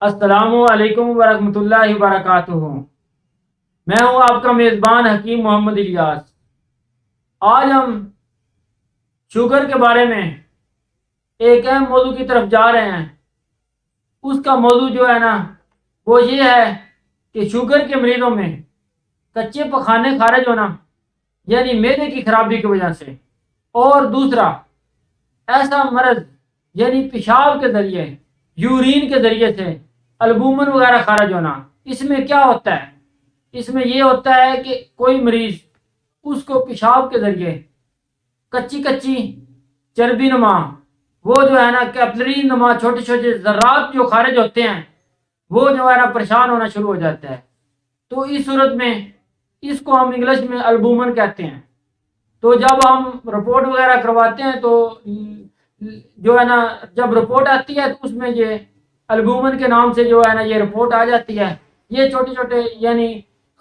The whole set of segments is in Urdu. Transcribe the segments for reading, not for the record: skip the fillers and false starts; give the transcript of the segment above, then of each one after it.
السلام علیکم ورحمۃ اللہ وبرکاتہ۔ میں ہوں آپ کا میزبان حکیم محمد الیاس۔ آج ہم شوگر کے بارے میں ایک اہم موضوع کی طرف جا رہے ہیں۔ اس کا موضوع جو ہے نا وہ یہ ہے کہ شوگر کے مریضوں میں کچے پخانے خارج ہونا، یعنی معدے کی خرابی کی وجہ سے، اور دوسرا ایسا مرض یعنی پیشاب کے ذریعے، یورین کے ذریعے سے البومن وغیرہ خارج ہونا۔ اس میں کیا ہوتا ہے؟ اس میں یہ ہوتا ہے کہ کوئی مریض اس کو پیشاب کے ذریعے کچی چربی نما، وہ جو ہے نا کیپلری نما چھوٹے چھوٹے ذرات جو خارج ہوتے ہیں، وہ جو ہے نا پریشان ہونا شروع ہو جاتا ہے۔ تو اس صورت میں اس کو ہم انگلش میں البومن کہتے ہیں۔ تو جب ہم رپورٹ وغیرہ کرواتے ہیں تو جو ہے نا جب رپورٹ آتی ہے تو اس میں یہ البومن کے نام سے جو ہے نا یہ رپورٹ آ جاتی ہے۔ یہ چھوٹے چھوٹے یعنی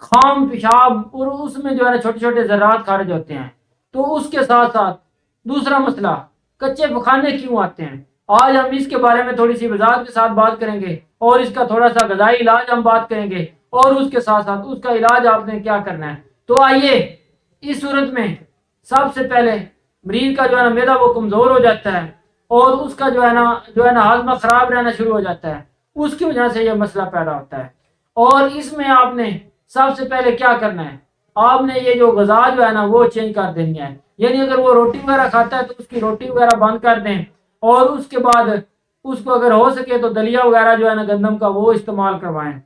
خام پیشاب اور اس میں جو ہے نا چھوٹے چھوٹے ذرات خارج ہوتے ہیں۔ تو اس کے ساتھ ساتھ دوسرا مسئلہ، کچے پخانے کیوں آتے ہیں؟ آج ہم اس کے بارے میں تھوڑی سی وضاحت کے ساتھ بات کریں گے، اور اس کا تھوڑا سا غذائی علاج ہم بات کریں گے، اور اس کے ساتھ ساتھ اس کا علاج آپ نے کیا کرنا ہے۔ تو آئیے، اس صورت میں سب سے پہلے مریض کا جو ہے نا معدہ وہ کمزور ہو جاتا ہے، اور اس کا جو ہے نا ہاضمہ خراب رہنا شروع ہو جاتا ہے۔ اس کی وجہ سے یہ مسئلہ پیدا ہوتا ہے۔ اور اس میں آپ نے سب سے پہلے کیا کرنا ہے؟ آپ نے یہ جو غذا جو ہے نا وہ چینج کر دینی ہے۔ یعنی اگر وہ روٹی وغیرہ کھاتا ہے تو اس کی روٹی وغیرہ بند کر دیں، اور اس کے بعد اس کو اگر ہو سکے تو دلیا وغیرہ جو ہے نا گندم کا وہ استعمال کروائیں۔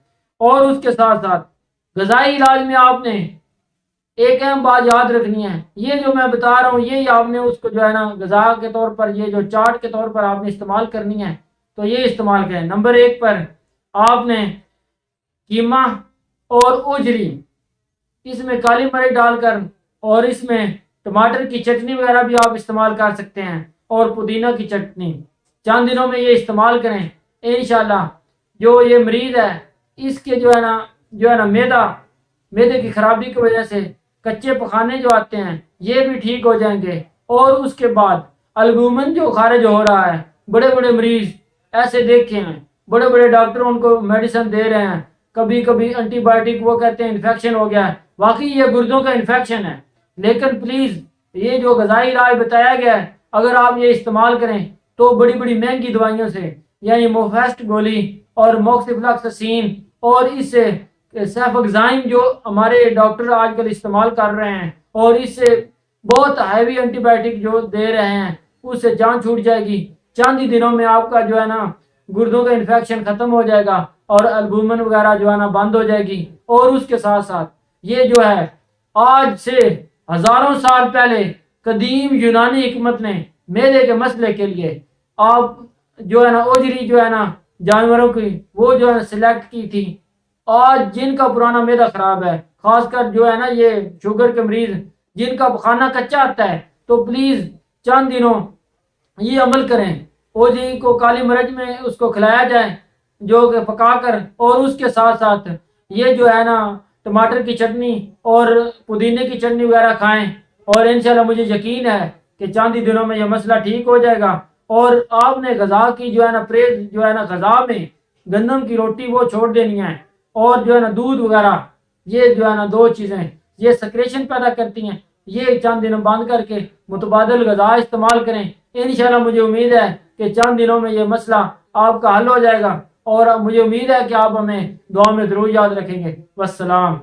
اور اس کے ساتھ ساتھ غذائی علاج میں آپ نے ایک اہم بات یاد رکھنی ہے۔ یہ جو میں بتا رہا ہوں یہی آپ نے اس کو جو ہے نا غذا کے طور پر، یہ جو چارٹ کے طور پر آپ نے استعمال کرنی ہے، تو یہ استعمال کریں۔ نمبر 1 پر آپ نے قیمہ اور اوجری، اس میں کالی مرچ ڈال کر، اور اس میں ٹماٹر کی چٹنی وغیرہ بھی آپ استعمال کر سکتے ہیں، اور پودینہ کی چٹنی چند دنوں میں یہ استعمال کریں۔ انشاءاللہ جو یہ مریض ہے اس کے جو ہے نا معدے کی خرابی کی وجہ سے کچے پخانے جو آتے ہیں یہ بھی ٹھیک ہو جائیں گے۔ اور اس کے بعد البومن جو خارج ہو رہا ہے، بڑے بڑے مریض ایسے دیکھے ہیں، بڑے بڑے ڈاکٹر ان کو میڈیسن دے رہے ہیں، کبھی کبھی اینٹی بائیوٹک، وہ کہتے ہیں انفیکشن ہو گیا ہے۔ واقعی یہ گردوں کا انفیکشن ہے، لیکن پلیز یہ جو غذائی علاج بتایا گیا ہے اگر آپ یہ استعمال کریں تو بڑی بڑی مہنگی دوائیوں سے، یعنی موفیسٹ گولی اور موکسیفلاکساسین اور اس سے سیفوگزائم جو ہمارے ڈاکٹر آج کل استعمال کر رہے ہیں، اور اس سے بہت ہیوی اینٹی بائیوٹک جو دے رہے ہیں، اس سے جان چھوٹ جائے گی۔ چند ہی دنوں میں آپ کا جو ہے نا گردوں کا انفیکشن ختم ہو جائے گا، اور البومن وغیرہ جو ہے نا بند ہو جائے گی۔ اور اس کے ساتھ ساتھ یہ جو ہے آج سے ہزاروں سال پہلے قدیم یونانی حکمت نے معدے کے مسئلے کے لیے آپ جو ہے نا اوجری جو ہے نا جانوروں کی وہ جو ہے سلیکٹ کی تھی۔ آج جن کا پرانا معدہ خراب ہے، خاص کر جو ہے نا یہ شوگر کے مریض جن کا کھانا کچا آتا ہے، تو پلیز چند دنوں یہ عمل کریں۔ اوجری کو کالی مرچ میں اس کو کھلایا جائے جو کہ پکا کر، اور اس کے ساتھ ساتھ یہ جو ہے نا ٹماٹر کی چٹنی اور پودینے کی چٹنی وغیرہ کھائیں، اور انشاءاللہ مجھے یقین ہے کہ چند ہی دنوں میں یہ مسئلہ ٹھیک ہو جائے گا۔ اور آپ نے غذا کی جو ہے نا پرہیز جو ہے نا غذا میں گندم کی روٹی وہ چھوڑ دینی ہے، اور جو ہے نا دودھ وغیرہ، یہ جو ہے نا 2 چیزیں یہ سکریشن پیدا کرتی ہیں، یہ چند دنوں بند کر کے متبادل غذا استعمال کریں۔ انشاءاللہ مجھے امید ہے کہ چند دنوں میں یہ مسئلہ آپ کا حل ہو جائے گا، اور مجھے امید ہے کہ آپ ہمیں دعا میں ضرور یاد رکھیں گے۔ والسلام۔